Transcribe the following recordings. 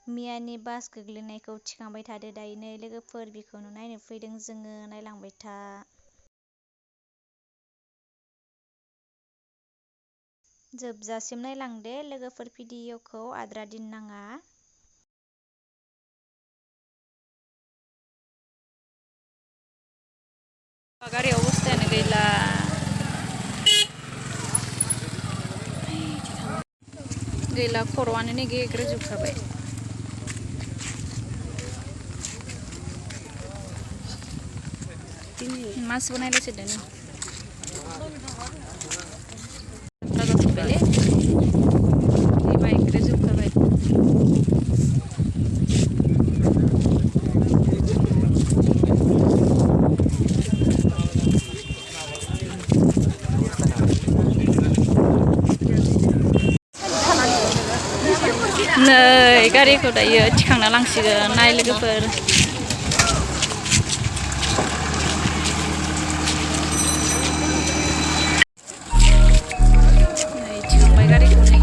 मियानि बास गोग्लैनायखौ थिखांबाय थादो दायो लोगोफोर बिखौनो नायनो फैदों जोङो नायलांबाय था। जोबजासिम नायलांदे लोगोफोर भिडिअखौ आद्रा दोननाङा। गारि अबस्थायानो गैला। गैला खर'आनो नै गेग्रेजोबखाबाय। मास बनायलायसो दोनो। नै गारिखौ दायो थिखांना लांसिगोन नाय लोगोफोर। नै थिखांबाय गारिखौ नै।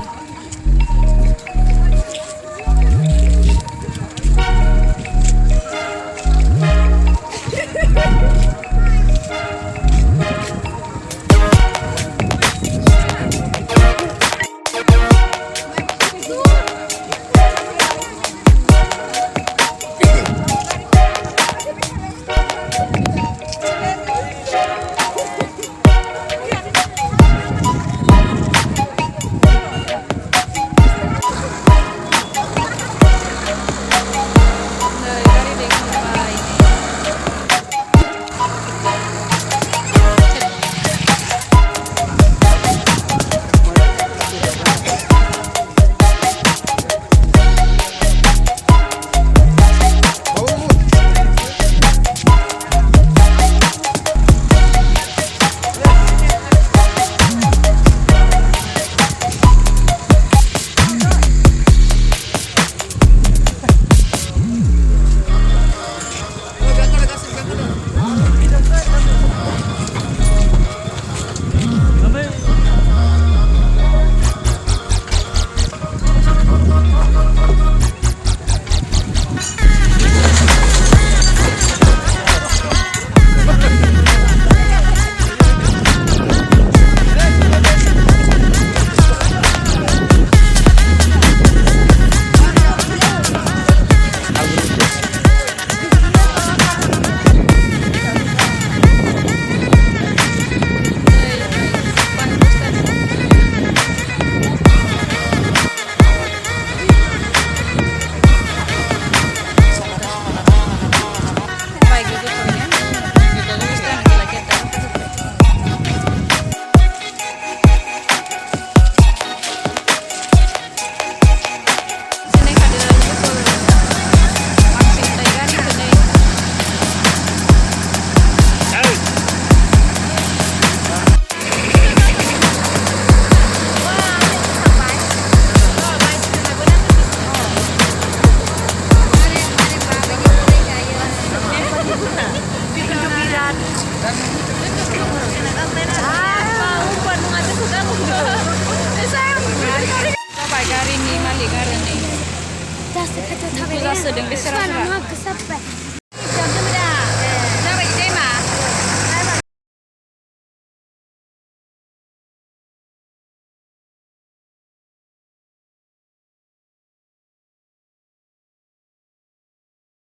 Garini malik garini. Dasar kata tak boleh. Suara mak kesapa.